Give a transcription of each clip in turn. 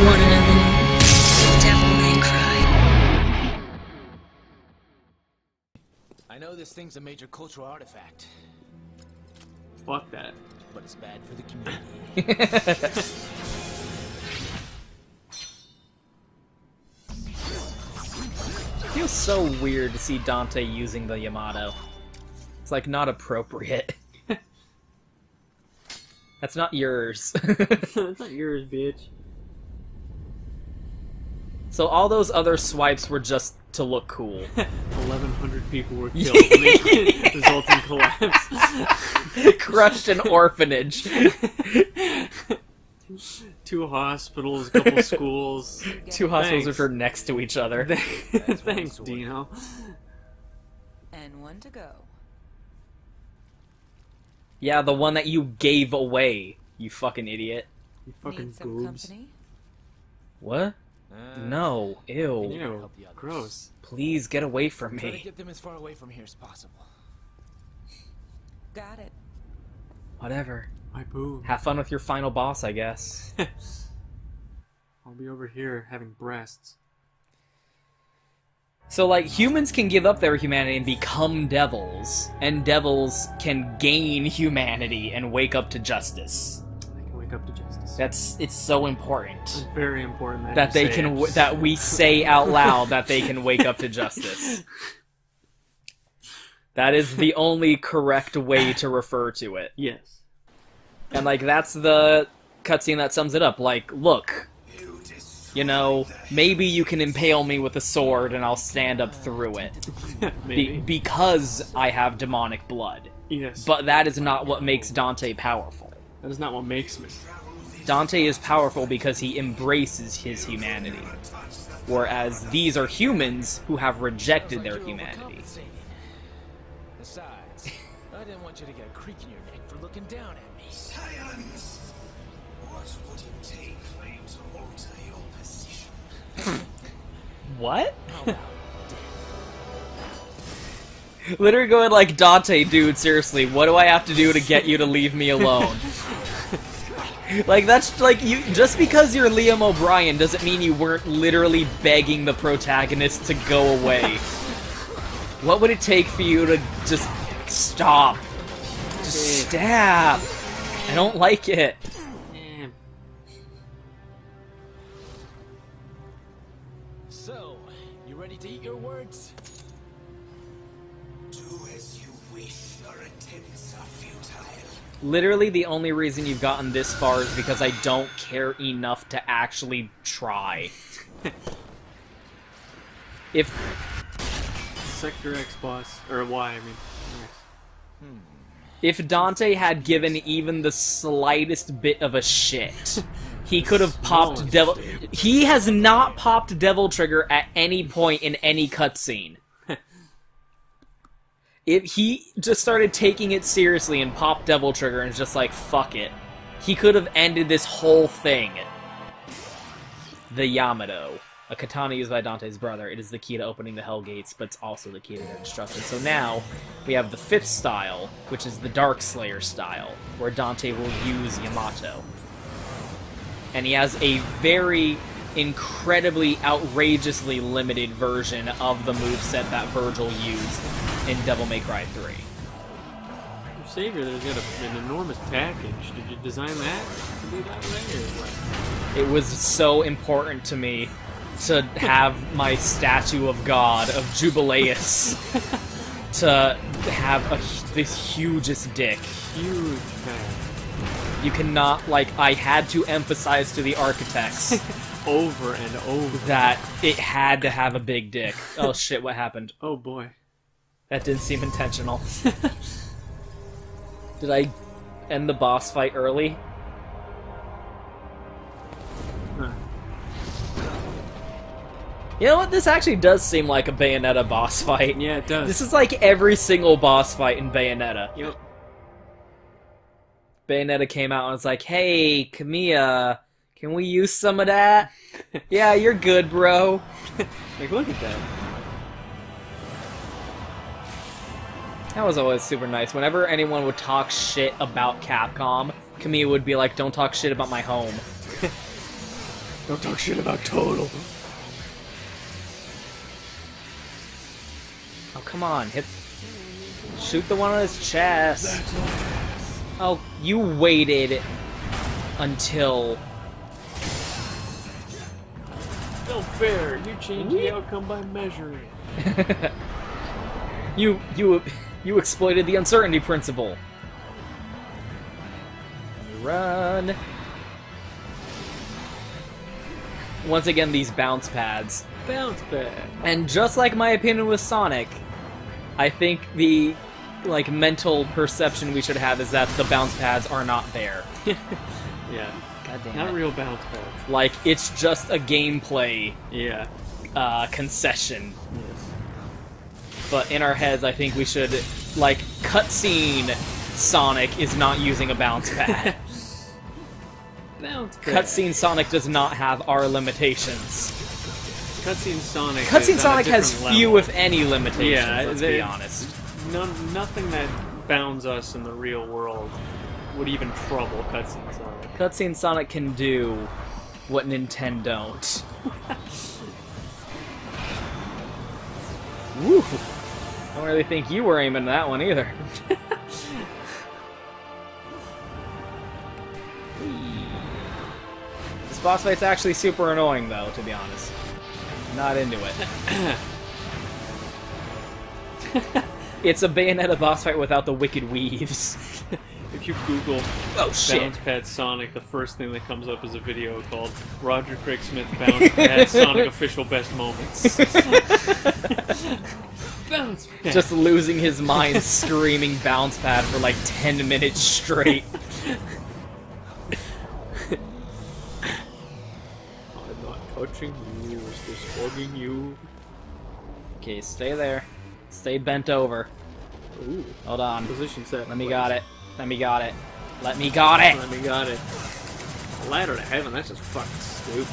Want another name? Devil May Cry. I know this thing's a major cultural artifact, Fuck that. but it's bad for the community. It feels so weird to see Dante using the Yamato. It's like not appropriate. That's not yours. That's not yours, bitch. So all those other swipes were just to look cool. 1,100 people were killed, and the resulting collapse. Crushed an orphanage. 2 hospitals, a couple schools. 2 hospitals Thanks. which are next to each other. Thanks, Dino. And 1 to go. Yeah, the one that you gave away, you fucking idiot. You fucking Need some boobs. company? What? No, ew. Ew, gross. Please get away from Try to me. get them as far away from here as possible. Got it. Whatever. My boob. Have fun with your final boss, I guess. I'll be over here having breasts. So, like, humans can give up their humanity and become devils, and devils can gain humanity and wake up to justice. I can wake up to justice. It's so important It's very important that you they say can it. that we say out loud that they can wake up to justice. That is the only correct way to refer to it. Yes. And, like, that's the cutscene that sums it up. Like, look, you know, maybe you can impale me with a sword and I'll stand up through it. Maybe. Because I have demonic blood. Yes. But that is not what makes Dante powerful. that is not what makes me. Dante is powerful because he embraces his humanity. Whereas these are humans who have rejected their humanity. Besides, I didn't want you to get a creak in your neck for looking down at me. Silence! What would it take for you to alter your position? What? How about Literally going like, Dante, dude, seriously, what do I have to do to get you to leave me alone? Like, that's, like, you, just because you're Liam O'Brien doesn't mean you weren't literally begging the protagonist to go away. What would it take for you to just stop? Just stab. I don't like it. Eh, So, you ready to eat your words? Do as you wish. Your attempts are futile. Literally, the only reason you've gotten this far is because I don't care enough to actually try. If Sector X boss. Or Y, I mean. If Dante had given even the slightest bit of a shit, he could have popped Smallest Devil... bit. He has not popped Devil Trigger at any point in any cutscene. If he just started taking it seriously and popped Devil Trigger and was just like, fuck it, he could have ended this whole thing. The Yamato. A katana used by Dante's brother. It is the key to opening the Hell Gates, but it's also the key to their destruction. So now, we have the 5th style, which is the Dark Slayer style, where Dante will use Yamato. And he has a very incredibly, outrageously limited version of the moveset that Virgil used in Devil May Cry 3. Your savior there's got an enormous package. Did you design that to be that way, or what? It was so important to me to have my statue of God, of Jubileus, to have this hugest dick. Huge pack. You cannot, like, I had to emphasize to the architects Over and over. that it had to have a big dick. Oh shit, what happened? Oh boy. That didn't seem intentional. Did I end the boss fight early? Huh. You know what? This actually does seem like a Bayonetta boss fight. Yeah, it does. This is like every single boss fight in Bayonetta. Yep. Bayonetta came out and was like, hey, Kamiya, can we use some of that? Yeah, you're good, bro. Like, look at that. That was always super nice. Whenever anyone would talk shit about Capcom, Kamiya would be like, don't talk shit about my home. Don't talk shit about Total. Oh, come on. Shoot the one on his chest. Oh, you waited until... No fair. You change the outcome by measuring. You exploited the uncertainty principle. Run. Once again, these bounce pads. Bounce pad. And just like my opinion with Sonic, I think the mental perception we should have is that the bounce pads are not there. Yeah. God damn Not it. real bounce pads. Like, it's just a gameplay Yeah. concession. Yes. But in our heads, I think we should, cutscene Sonic is not using a bounce pad. Bounce pad. Cutscene Sonic does not have our limitations. Cutscene Sonic. Cutscene is Sonic on a has different few, level. if any, limitations, Yeah, let's be honest. Nothing that bounds us in the real world would even trouble Cutscene Sonic. Cutscene Sonic can do what Nintendo don't. Woo! Don't really think you were aiming that one either. This boss fight's actually super annoying, though, to be honest. Not into it. It's a Bayonetta boss fight without the wicked weaves. If you Google shit. Bounce Pad Sonic, the first thing that comes up is a video called Roger Craig Smith Bounce Pad Sonic Official Best Moments. Bounce Pad. Just losing his mind screaming bounce pad for like 10 minutes straight. I'm not touching you, is this bugging you? Okay, stay there. Stay bent over. Ooh. Hold on. Position set. Let me got it. Let me got it. Let me got it! Let me got it. Ladder to heaven, that's just fucking stupid.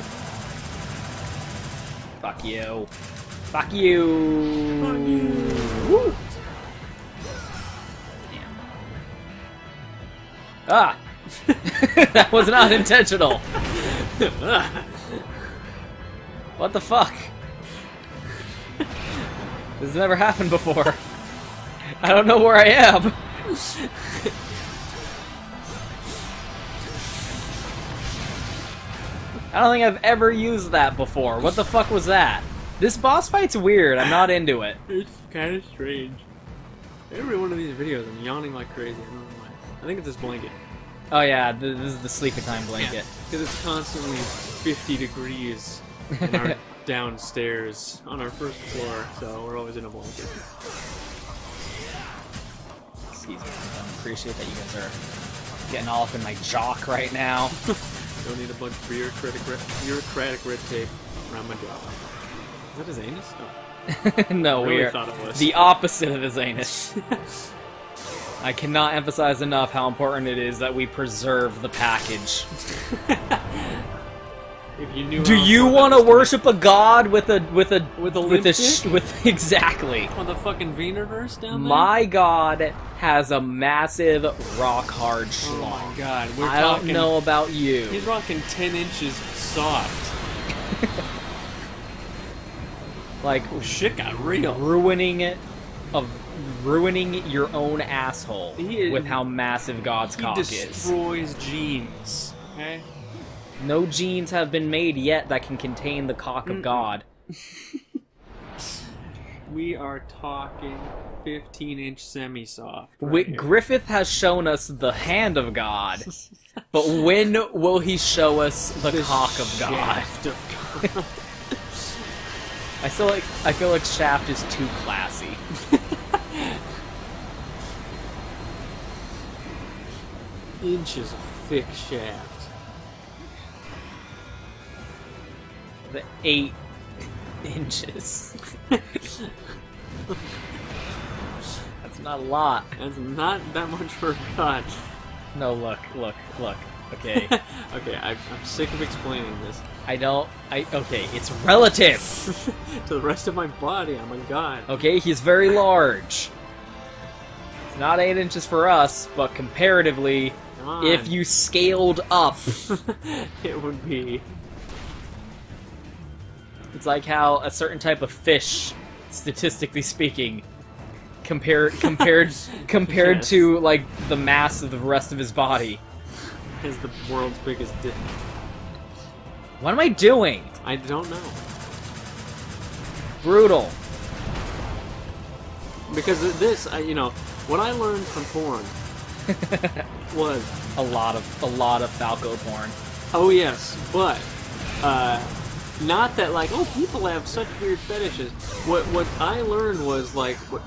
Fuck you. Fuck you! Fuck you. Woo! Damn. Ah! That was not intentional! What the fuck? This has never happened before. I don't know where I am. I don't think I've ever used that before. What the fuck was that? This boss fight's weird. I'm not into it. It's kind of strange. Every one of these videos, I'm yawning like crazy. I don't know why. I think it's this blanket. Oh yeah, this is the sleepy time blanket. Because it's constantly 50 degrees in our downstairs on our first floor, so we're always in a blanket. Excuse me. I don't appreciate that you guys are getting all up in my jock right now. Don't need a bunch of bureaucratic red tape around my jaw. Is that his anus? Oh. No, I really we're thought it was. the opposite of his anus. I cannot emphasize enough how important it is that we preserve the package. If you knew Do how you important want to that was worship a god with a limp dick? exactly? on the fucking Venerverse down there? My god has a massive rock hard Oh schlong. my god, we're I talking. don't know about you. He's rocking 10 inches soft. Like Shit got real. ruining your own asshole He is- with how massive God's He cock is. destroys genes. Okay? No genes have been made yet that can contain the cock of God. We are talking 15-inch semi-soft. Right here. Griffith has shown us the hand of God, but when will he show us the cock of God? Shaft of God. I feel like Shaft is too classy. Inches of thick shaft. The 8 inches. That's not a lot. That's not that much for God. No, look. Okay. Okay, I'm sick of explaining this. Okay, it's relative. To the rest of my body, I'm a god. Okay, he's very large. It's not 8 inches for us, but comparatively, Come on. if you scaled up, It would be It's like how a certain type of fish, statistically speaking, compared Yes. to like the mass of the rest of his body. Is the world's biggest dick. What am I doing? I don't know. Brutal. Because this, you know, what I learned from porn was, A lot of Falco porn. oh yes, but not that like, oh, people have such weird fetishes. What I learned was like what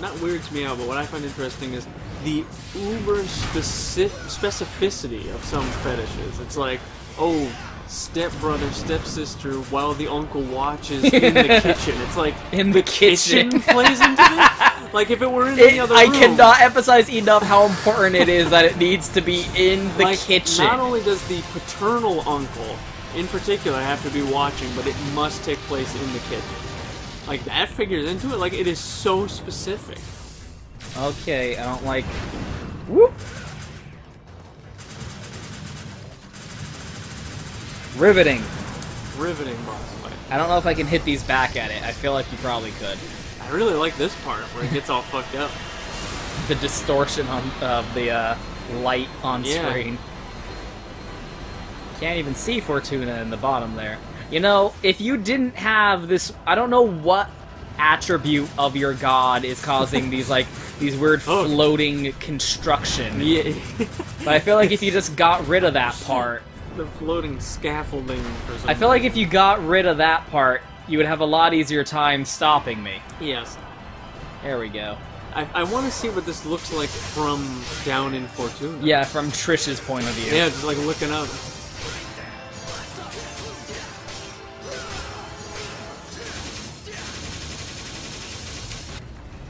not weirds me out, but what I find interesting is the uber specificity of some fetishes. It's like, oh, stepbrother, stepsister, while the uncle watches in the kitchen. It's like In the kitchen. plays into this. Like if it were in any other I room. cannot emphasize enough how important it is that it needs to be in the Like, kitchen. not only does the paternal uncle, in particular, have to be watching, but it must take place in the kitchen. Like, that figures into it. Like, it is so specific. Okay, I don't like... Whoop! Riveting. Riveting boss fight. I don't know if I can hit these back at it. I feel like you probably could. I really like this part, where it gets all fucked up. The distortion of the light on Yeah. screen. Can't even see Fortuna in the bottom there. You know, if you didn't have this... I don't know what attribute of your god is causing these weird Oh. floating construction. Yeah. But I feel like if you just got rid of that part... The floating scaffolding for some I feel like if you got rid of that part, you would have a lot easier time stopping me. Yes. There we go. I want to see what this looks like from down in Fortuna. Yeah, from Trish's point of view. Yeah, just like looking up.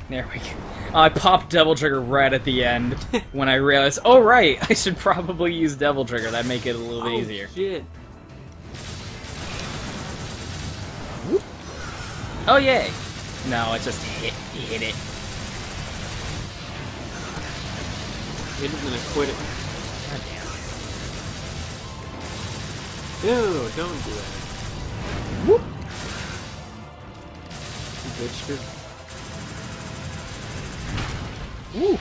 There we go. I popped Devil Trigger right at the end when I realized, oh right, I should probably use Devil Trigger. That'd make it a little bit easier. Shit. Oh yay! No, it just hit it. Hit it and then quit it. God damn. Ew, don't do that. Whoop. You bitch. Woo.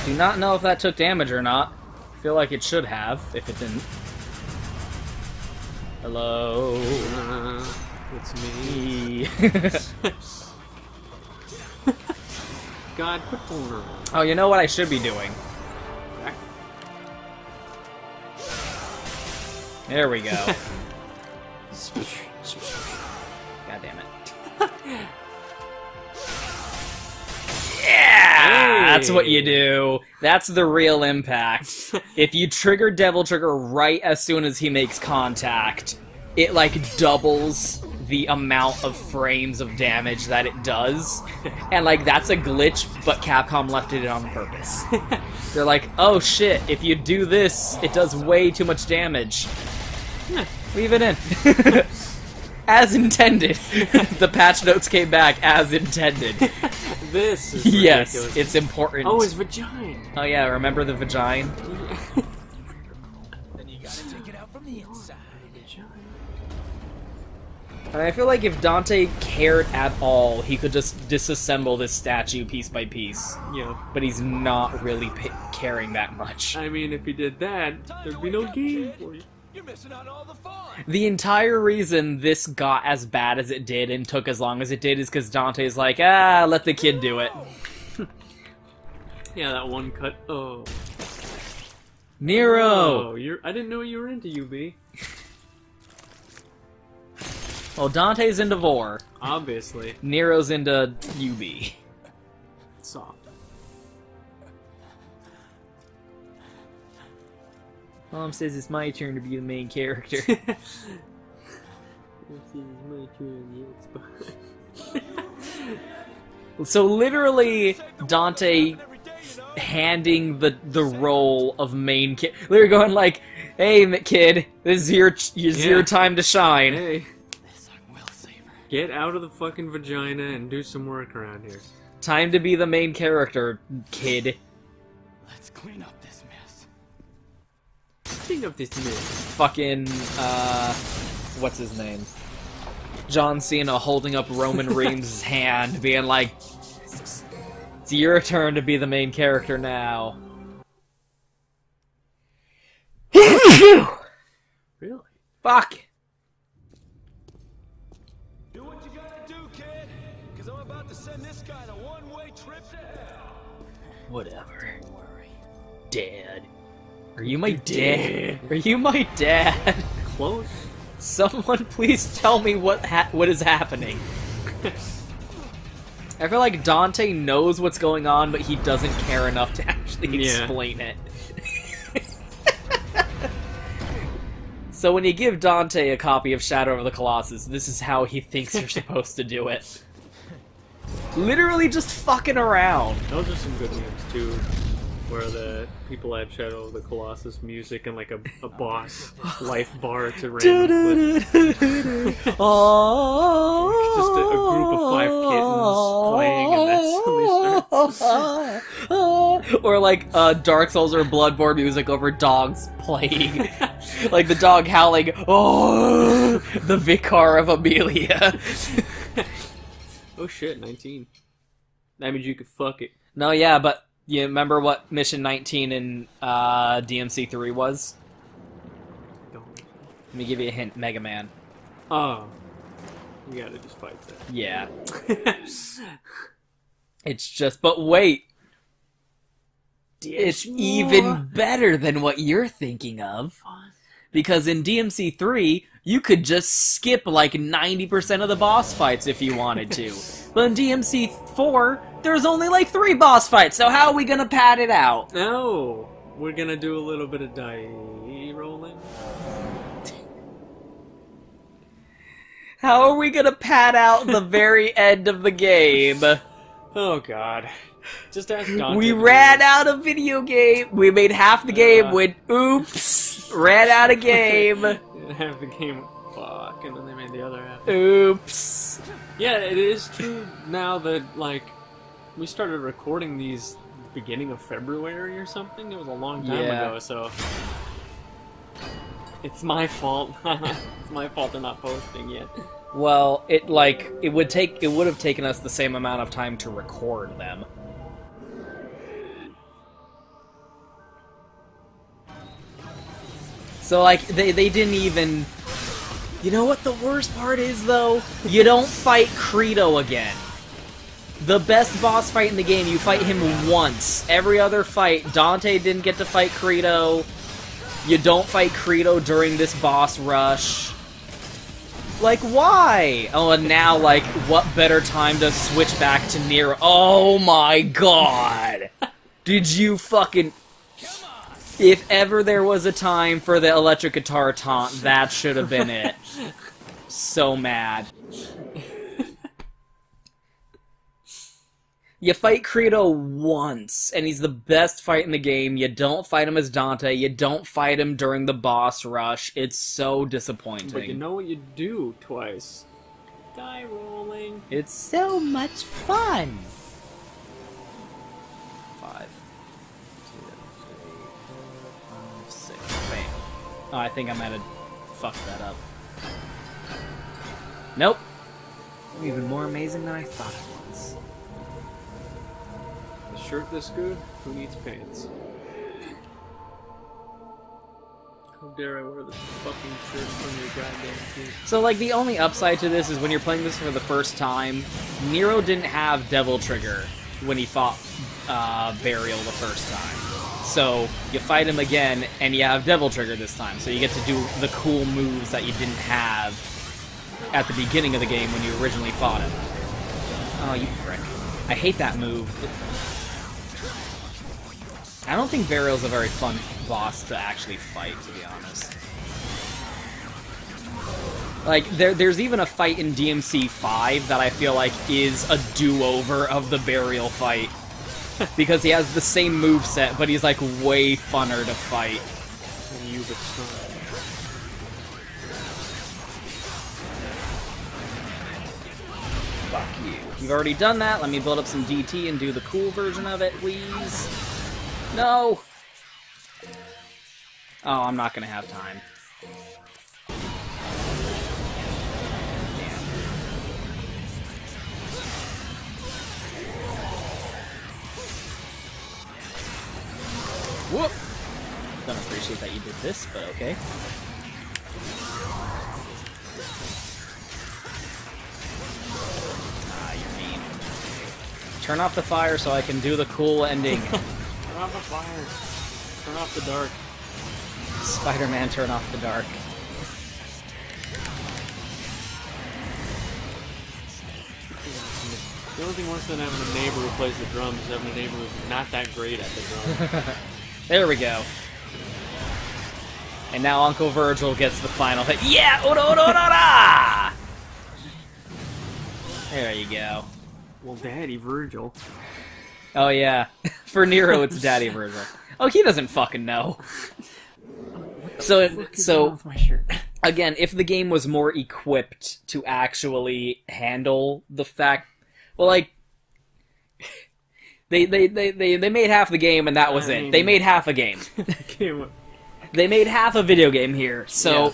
Do not know if that took damage or not. Feel like it should have, if it didn't. Hello. It's me. God, quit fooling around. Oh, you know what I should be doing? There we go. God damn it. Yeah! That's what you do. That's the real impact. If you trigger Devil Trigger right as soon as he makes contact, it, like, doubles the amount of frames of damage that it does. And, like, that's a glitch, but Capcom left it in on purpose. They're like, oh shit, if you do this, it does way too much damage. Leave it in. As intended. The patch notes came back as intended. This is Yes, ridiculous. it's important. Oh, his vagina. Oh yeah, remember the vagina? Then you gotta take it out from the inside. And I feel like if Dante cared at all, he could just disassemble this statue piece by piece. Yeah. But he's not really caring that much. I mean, if he did that, there'd be no game for you. You're missing out on all the fun. The entire reason this got as bad as it did and took as long as it did is because Dante's like, let the kid do it. Yeah, that one cut. Oh. Nero! Oh, I didn't know you were into UB. Well, Dante's into Vor. Obviously. Nero's into UB. Soft. Mom says it's my turn to be the main character. So literally, Dante handing the role of main kid. They're going like, "Hey, kid, this is your time to shine." Hey. Get out of the fucking vagina and do some work around here. Time to be the main character, kid. Let's clean up this mess. Clean up this mess. Fucking what's his name? John Cena holding up Roman Reigns' hand, being like, "It's your turn to be the main character now." Really? Fuck. Do what you gotta do, kid. Because I'm about to send this guy on a one-way trip to hell. Whatever. Dad. Are you my dad? Are you my dad? Close. Someone please tell me what is happening. I feel like Dante knows what's going on, but he doesn't care enough to actually explain it. So when you give Dante a copy of Shadow of the Colossus, this is how he thinks you're supposed to do it. Literally just fucking around. Those are some good memes, too. Where the people had Shadow of the Colossus music and like a boss life bar to random clip. Oh, Just a group of 5 kittens playing, and that's how we start. Or like Dark Souls or Bloodborne music over dogs playing. Like the dog howling, "Oh, the Vicar of Amelia." Oh shit, 19. That means you could fuck it. No, yeah, but you remember what Mission 19 in DMC3 was? Let me give you a hint, Mega Man. Oh. You gotta just fight that. Yeah. It's just, but wait. It's even better than what you're thinking of. Because in DMC3, you could just skip like 90% of the boss fights if you wanted to. But in DMC4, there's only like 3 boss fights, so how are we gonna pad it out? No! We're gonna do a little bit of die rolling. How are we gonna pad out the very end of the game? Oh god. Just ask Dante. We ran out of video game. We made half the game with oops. Ran out of game. Half the game, fuck, and then they made the other half. Oops. Yeah, it is true now that, like, we started recording these beginning of February or something. It was a long time ago, so it's my fault. It's my fault they're not posting yet. Well, it would have taken us the same amount of time to record them. So, like, they didn't even... You know what the worst part is, though? You don't fight Credo again. The best boss fight in the game, you fight him once. Every other fight, Dante didn't get to fight Credo. You don't fight Credo during this boss rush. Like, why? Oh, and now, like, what better time to switch back to Nero? Oh my god! Did you fucking... If ever there was a time for the electric guitar taunt, that should have been it. So mad. You fight Credo once, and he's the best fight in the game. You don't fight him as Dante. You don't fight him during the boss rush. It's so disappointing. But you know what you do twice. Die rolling. It's so much fun. 5, 2, 3, 4, 5, 6. Bam. Oh, I think I might have fucked that up. Nope. Even more amazing than I thought it was. A shirt this good? Who needs pants? How dare I wear this fucking shirt from your goddamn team? So, like, the only upside to this is when you're playing this for the first time, Nero didn't have Devil Trigger when he fought Burial the first time. So, you fight him again, and you have Devil Trigger this time, so you get to do the cool moves that you didn't have at the beginning of the game when you originally fought him. Oh, you prick. I hate that move. I don't think Burial's a very fun boss to actually fight, to be honest. Like, there's even a fight in DMC 5 that I feel like is a do-over of the Burial fight. Because he has the same moveset, but he's, like, way funner to fight. And you betrayed. Fuck you. You've already done that. Let me build up some DT and do the cool version of it, please. No! Oh, I'm not gonna have time. Damn. this, but okay. Ah, you're mean. Turn off the fire so I can do the cool ending. Turn off the fire. Turn off the dark. Spider-Man, turn off the dark. The only thing worse than having a neighbor who plays the drums is having a neighbor who's not that great at the drums. There we go. And now Uncle Virgil gets the final hit. Yeah! Ora! There you go. Well, Daddy Virgil. Oh yeah. For Nero, it's Daddy Virgil. Oh, he doesn't fucking know. So again, if the game was more equipped to actually handle the fact, well, like they made half the game and that was it. They made half a game. They made half a video game here. So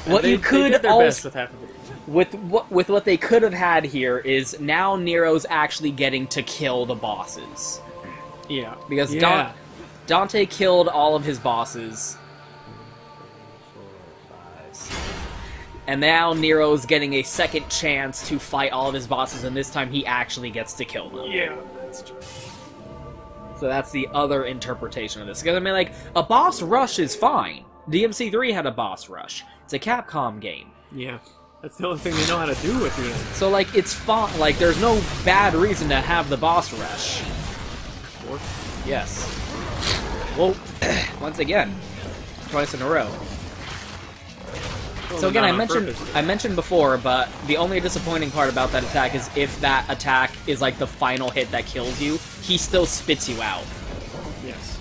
what you could also with what they could have had here is now Nero's actually getting to kill the bosses. Yeah, because Dante killed all of his bosses. And now Nero's getting a second chance to fight all of his bosses, and this time he actually gets to kill them. Yeah, that's true. So that's the other interpretation of this. Because, I mean, like, a boss rush is fine. DMC3 had a boss rush. It's a Capcom game. Yeah. That's the only thing they know how to do with it. So, like, it's fun. Like, there's no bad reason to have the boss rush. Or? Yes. Well, once again, twice in a row. So again, I mentioned before, but the only disappointing part about that attack is if that attack is like the final hit that kills you, he still spits you out. Yes.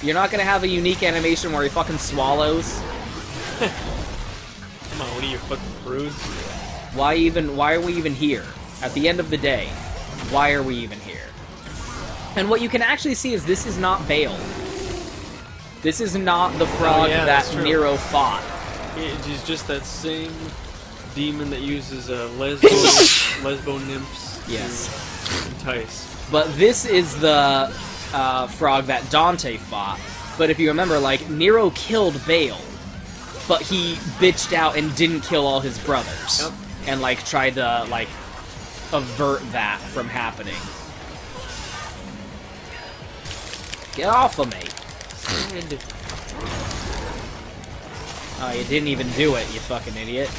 You're not gonna have a unique animation where he fucking swallows. Come on, what are you, fucking bruised? Why are we even here? At the end of the day, why are we even here? And what you can actually see is this is not Bale. This is not the frog that Nero fought. He's just that same demon that uses lesbo nymphs to entice. But this is the frog that Dante fought. But if you remember, like, Nero killed Bale, but he bitched out and didn't kill all his brothers. Yep. And, like, tried to, like, avert that from happening. Get off of me! Oh, you didn't even do it, you fucking idiot.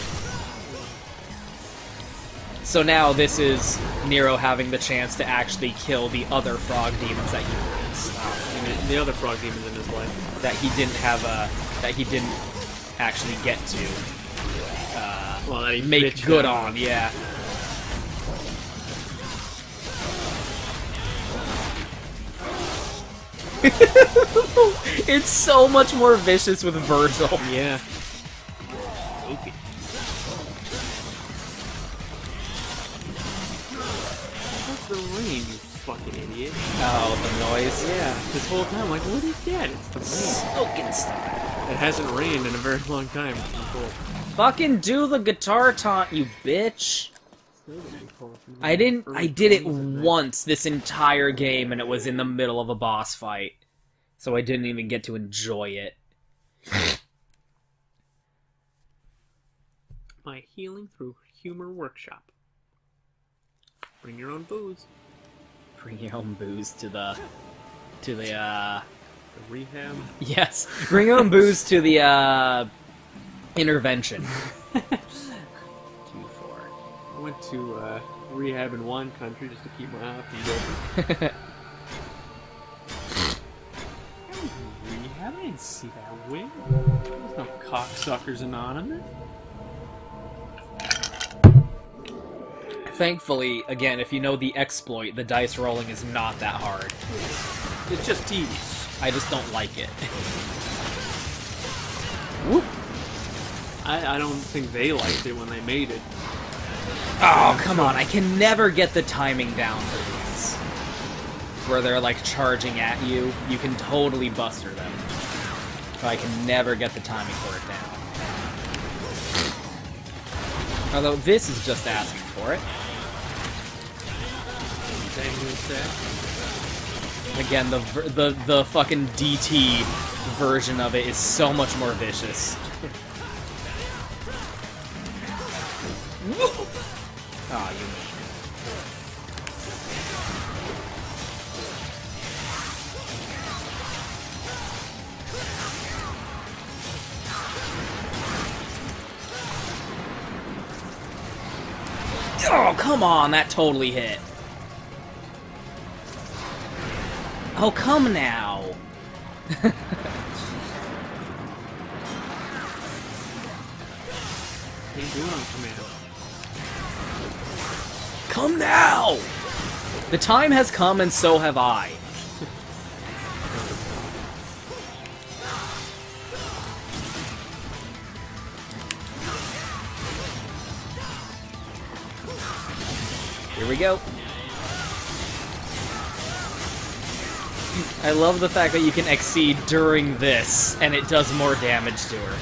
So now this is Nero having the chance to actually kill the other frog demons that he the other frog demons in his life. That he didn't have that he didn't actually get to well, that he make good on, yeah. It's so much more vicious with Virgil. Yeah. Okay. What's the rain, you fucking idiot? Oh, the noise? Yeah. This whole time, like, what is that? It's the rain. Smoking stuff. It hasn't rained in a very long time. Cool. Fucking do the guitar taunt, you bitch. I did it once this entire game, and it was in the middle of a boss fight. So I didn't even get to enjoy it. My healing through humor workshop. Bring your own booze. Bring your own booze to the The rehab? Yes. Bring your own booze to the intervention. 2-4. I went to rehab in one country just to keep my options open. Rehab? I didn't see that win. There's no cocksuckers anonymous. Thankfully, again, if you know the exploit, the dice rolling is not that hard. It's just tedious. I just don't like it. Whoop. I don't think they liked it when they made it. Oh, come on. I can never get the timing down for these. Where they're, like, charging at you. You can totally buster them. But I can never get the timing for it down. Although, this is just asking for it. Again, the fucking DT version of it is so much more vicious. Oh, you mean. Oh, come on, that totally hit. Oh, come now. What are you doing on command? Come now! The time has come and so have I. Here we go. I love the fact that you can exceed during this, and it does more damage to her.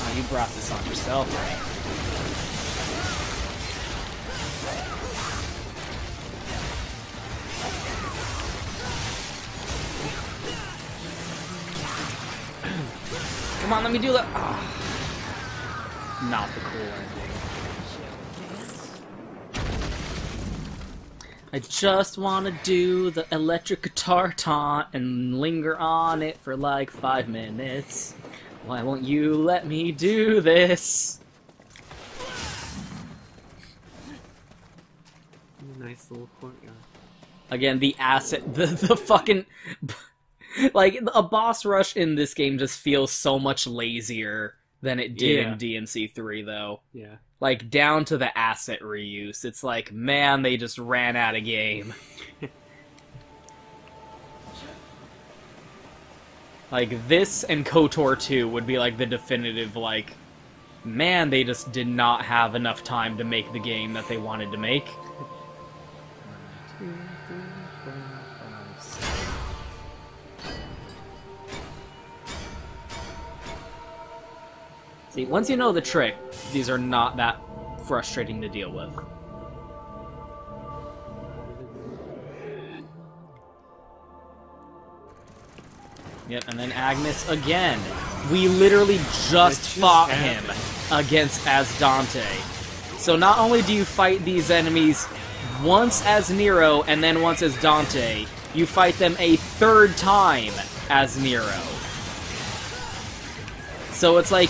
Oh, you brought this on yourself, right? Come on, let me do that. Oh. Not the cool ending. I just want to do the electric guitar taunt and linger on it for like 5 minutes. Why won't you let me do this? Nice little courtyard. Again, the asset, the fucking... Like, a boss rush in this game just feels so much lazier than it did in DMC3, though. Yeah. Like, down to the asset reuse. It's like, man, they just ran out of game. Like, this and KOTOR 2 would be, like, the definitive, like, man, they just did not have enough time to make the game that they wanted to make. See, once you know the trick, these are not that frustrating to deal with. Yep, and then Agnes again. We literally just fought him as Dante. So not only do you fight these enemies once as Nero and then once as Dante, you fight them a 3rd time as Nero. So it's like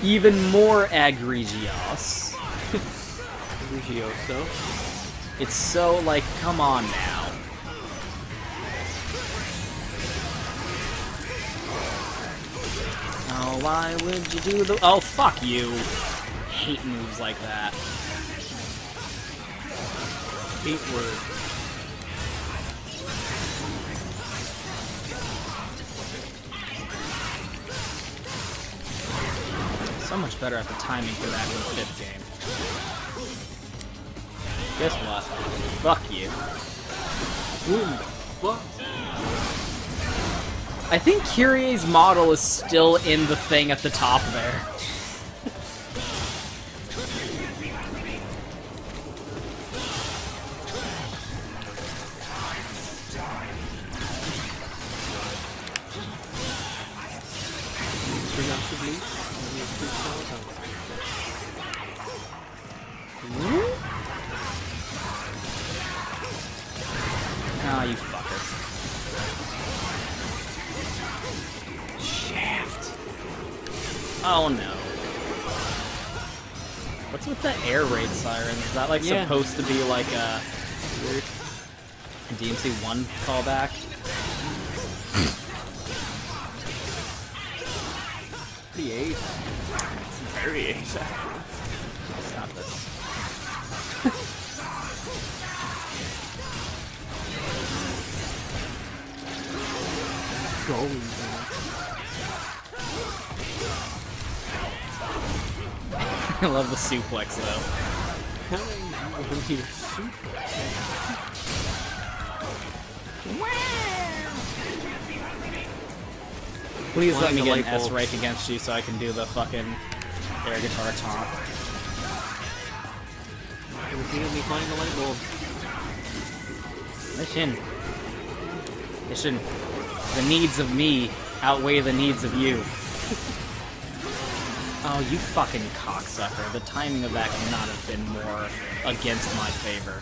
even more egregious. Egregioso. It's so like, come on now. Oh, why would you do the... Oh, fuck you. Hate moves like that. Hate word. So much better at the timing for that in the 5th game. Guess what? Fuck you. Boom. Fuck. I think Kyrie's model is still in the thing at the top there. Ah, you fucker. Shaft. Oh no. What's with the air raid sirens? Is that like supposed to be like a weird DMC1 callback? Pretty ace. It's very ace. Stop this. Going. I love the suplex though. How do you need a suplex? Please let Flying me the get an light bulb. S-rank against you so I can do the fucking air guitar taunt. Repeatedly flying the light bulb. Listen. The needs of me outweigh the needs of you. Oh, you fucking cocksucker. The timing of that could not have been more against my favor.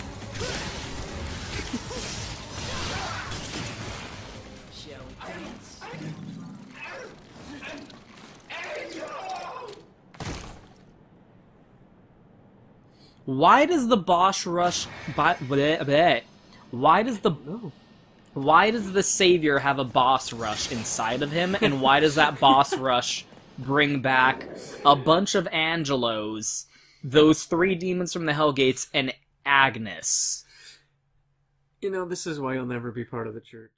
Shall we dance? Why does the boss rush... Why does the savior have a boss rush inside of him, and why does that boss rush bring back a bunch of Angelos, those 3 demons from the Hellgates, and Agnes? You know, this is why you'll never be part of the church.